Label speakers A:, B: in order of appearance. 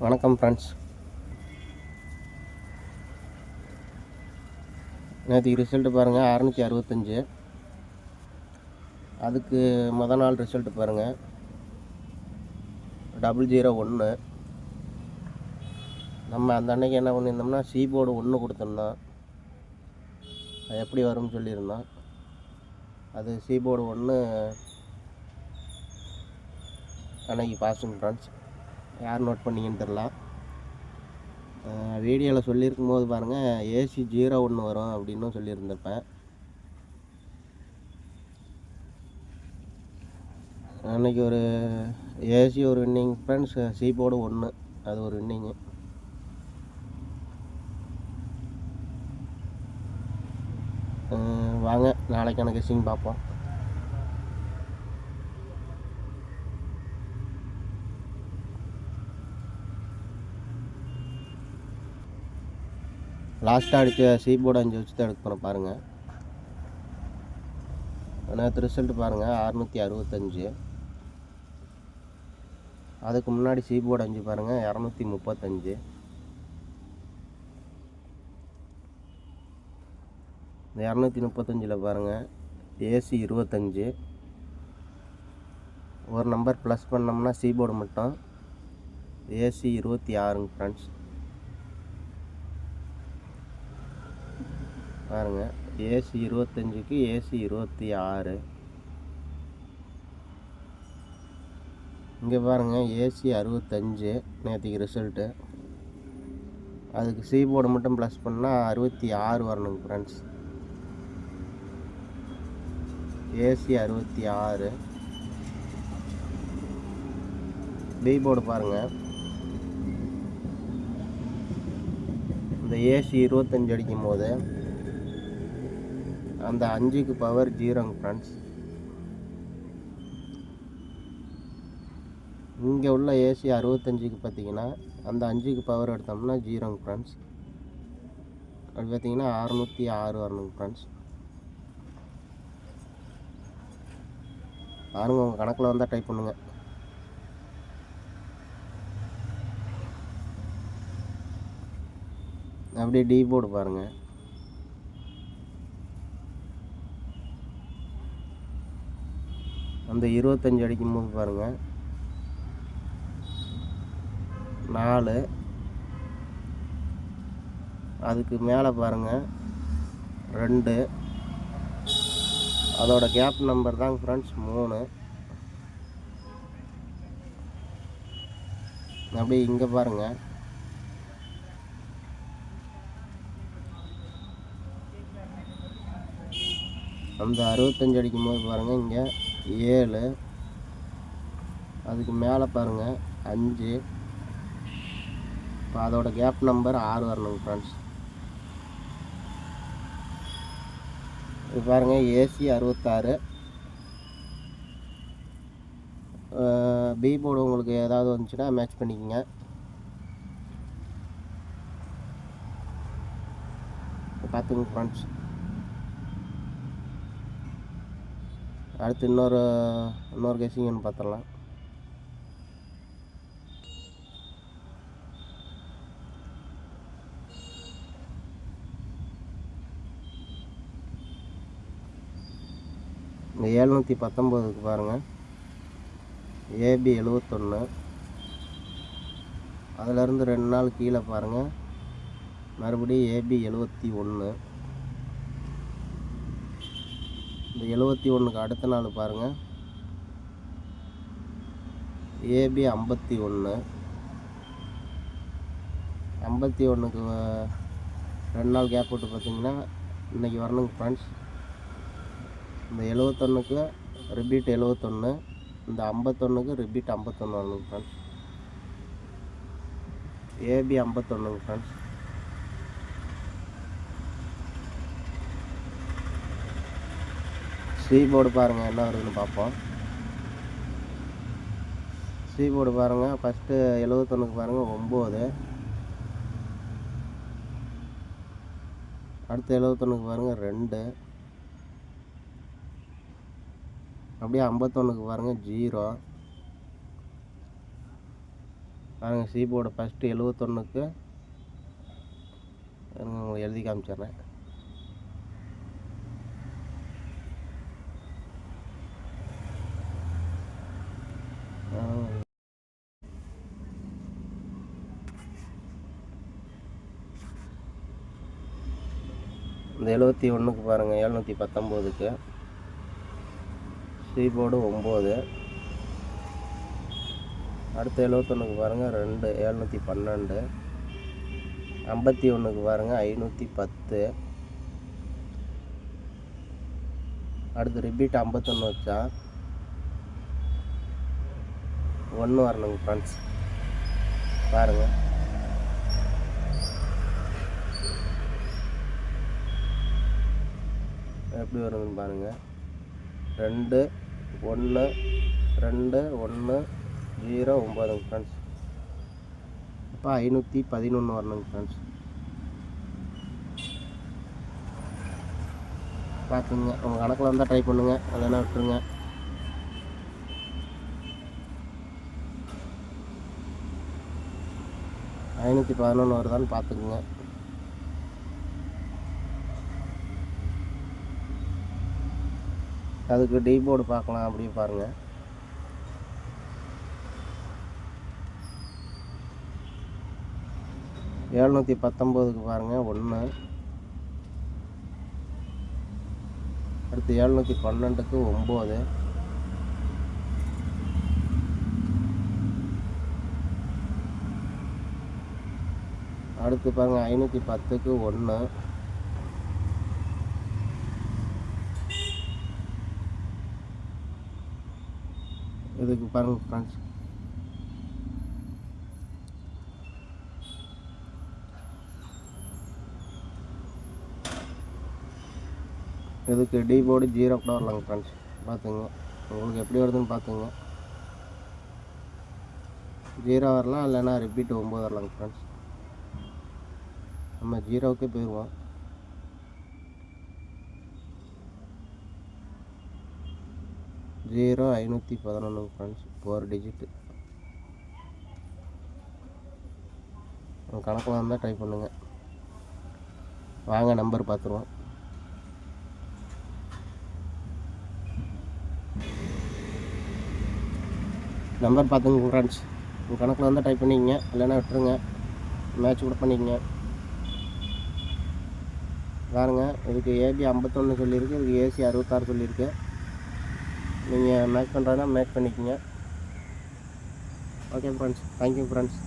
A: வணக்கம் ஃப்ரெண்ட்ஸ். நேற்றுக்கு ரிசல்ட்டு பாருங்கள் 665. அதுக்கு நாள் ரிசல்ட்டு பாருங்கள் 001. நம்ம அந்த அன்னைக்கு என்ன பண்ணியிருந்தோம்னா போர்டு 1 கொடுத்துருந்தோம். அது எப்படி வரும்னு சொல்லியிருந்தோம். அது போர்டு 1 அன்னைக்கு பாஸுங்க ஃப்ரெண்ட்ஸ். யார் நோட் பண்ணிங்கன்னு தெரில. வீடியோவில் சொல்லியிருக்கும் போது பாருங்கள் AC 01 வரும் அப்படின்னும் சொல்லியிருந்திருப்பேன். அன்றைக்கி ஒரு AC ஒரு வின்னிங் ஃப்ரெண்ட்ஸ். போர்டு 1 அது ஒரு வின்னிங்கு. வாங்க நாளைக்கான கெஸ்ஸிங் பார்ப்போம். லாஸ்ட்டாக அடித்த போர்டு 5 வச்சு தான் எடுக்க போகிறோம் பாருங்கள். நேற்று ரிசல்ட்டு பாருங்கள் 665. அதுக்கு முன்னாடி போர்டு 5 பாருங்கள் 235. இந்த 235 பாருங்கள் AC 25. ஒரு நம்பர் ப்ளஸ் பண்ணோம்னா போர்டு மட்டும் AC 26 ஃப்ரெண்ட்ஸ். பாருங்கள் AC 25க்கு AC 26. இங்கே பாருங்கள் AC 65 நேற்றுக்கு ரிசல்ட்டு. அதுக்கு போர்டு மட்டும் ப்ளஸ் பண்ணால் 66 வரணுங்க ஃப்ரெண்ட்ஸ். AC 66. போர்டு பாருங்கள். இந்த AC 25 அடிக்கும் போது அந்த 5க்கு பவர் 0ங்க ஃப்ரெண்ட்ஸ். இங்கே உள்ள AC 65க்கு பார்த்தீங்கன்னா அந்த 5க்கு பவர் எடுத்தோம்னா 0ங்க ஃப்ரெண்ட்ஸ். அப்படி பார்த்தீங்கன்னா 606 வரணுங்க ஃப்ரெண்ட்ஸ். பாருங்க உங்கள் கணக்கில் வந்தால் டைப் பண்ணுங்கள். அப்படியே போர்டு பாருங்கள். அந்த 25 அடிக்கும்போது பாருங்கள் 4. அதுக்கு மேலே பாருங்கள் 2. அதோட கேப் நம்பர் தாங்க ஃப்ரெண்ட்ஸ் 3. அப்படியே இங்கே பாருங்கள் அந்த 65 அடிக்கும்போது பாருங்கள் இங்கே 7. அதுக்கு மேலே பாருங்கள் 5. இப்போ அதோட கேப் நம்பர் 6 வரணுங்க ஃப்ரெண்ட்ஸ். இது பாருங்கள் AC 66. போர்டு உங்களுக்கு ஏதாவது வந்துச்சுன்னா மேட்ச் பண்ணிக்கோங்க. பார்த்துங்க ஃப்ரெண்ட்ஸ். அடுத்து இன்னொரு கெஸ்ஸிங்னு பார்த்துடலாம். இந்த 719க்கு பாருங்கள் AB 71. அதிலேருந்து 2 நாள் கீழே பாருங்கள் மறுபடியும் AB 71. இந்த 71க்கு அடுத்த நாள் பாருங்கள் AB 51. 51க்கு 2 நாள் கேப் விட்டு பார்த்தீங்கன்னா இன்றைக்கி வரணுங்க ஃப்ரெண்ட்ஸ். இந்த 71க்கு ரிப்பீட் 71. இந்த 51க்கு ரிப்பீட் 51 வரணுங்க ஃப்ரெண்ட்ஸ். AB 51ங்க ஃப்ரெண்ட்ஸ். போர்டு பாருங்கள் என்ன வருதுன்னு பார்ப்போம். போர்டு பாருங்கள் ஃபஸ்ட்டு 71க்கு பாருங்கள் 9. அடுத்து 71க்கு பாருங்கள் 2. அப்படியே 51க்கு பாருங்கள் 0. பாருங்கள் சி போர்டு ஃபஸ்ட்டு 71க்கு உங்களுக்கு எழுதி காமிச்சிட்றேன். இந்த 71க்கு பாருங்கள் 719க்கு சி போர்டு 9. அடுத்த 71க்கு பாருங்கள் 2 712. 51க்கு பாருங்கள் 510. அடுத்து ரிப்பீட் 51 வச்சா 1 வரணுங்க ஃப்ரெண்ட்ஸ். பாருங்கள் எப்படி வருதுன்னு பாருங்கள். 2 1 2 1 0 9 ஃப்ரெண்ட்ஸ். இப்போ 511 வரணுங்க ஃப்ரெண்ட்ஸ். பார்த்துங்க, உங்கள் கணக்கில் வந்தால் ட்ரை பண்ணுங்கள், இல்லைன்னா விட்டுருங்க. $511 வருதான்னு பார்த்துக்குங்க. அதுக்கு டி போர்டு பார்க்கலாம், அப்படியே பாருங்கள். $719க்கு பாருங்கள் 1. அடுத்து 712க்கு 9. அடுத்து பாருங்கள் 510க்கு 1. இதுக்கு பாருங்கள் ஃப்ரெண்ட்ஸ். இதுக்கு டி போர்டு 0 கூட வரலாங்க ஃப்ரெண்ட்ஸ். பார்த்துங்க, உங்களுக்கு எப்படி வருதுன்னு பார்த்துங்க. 0 வரலாம், இல்லைன்னா ரிப்பீட் 9 வரலாங்க ஃப்ரெண்ட்ஸ். நம்ம 0வுக்கே போயிடுவோம். Zero 511 friends, 4 digit. கணக்கில் வந்தால் ட்ரை பண்ணுங்கள். வாங்க நம்பர் பார்த்துருவோம். நம்பர் பார்த்துங்க ஃப்ரெண்ட்ஸ். உங்கள் கணக்கில் வந்தால் ட்ரை பண்ணிக்கங்க, இல்லைன்னா விட்டுருங்க, மேட்ச் கூட பண்ணிக்கங்க. பாருங்கள், இதுக்கு ஏபி 51 சொல்லியிருக்கு, இதுக்கு ஏசி 66 சொல்லியிருக்கு. நீங்கள் மேட்ச் பண்ணுறதுனா மேட்ச் பண்ணிக்கங்க. Okay friends, thank you friends.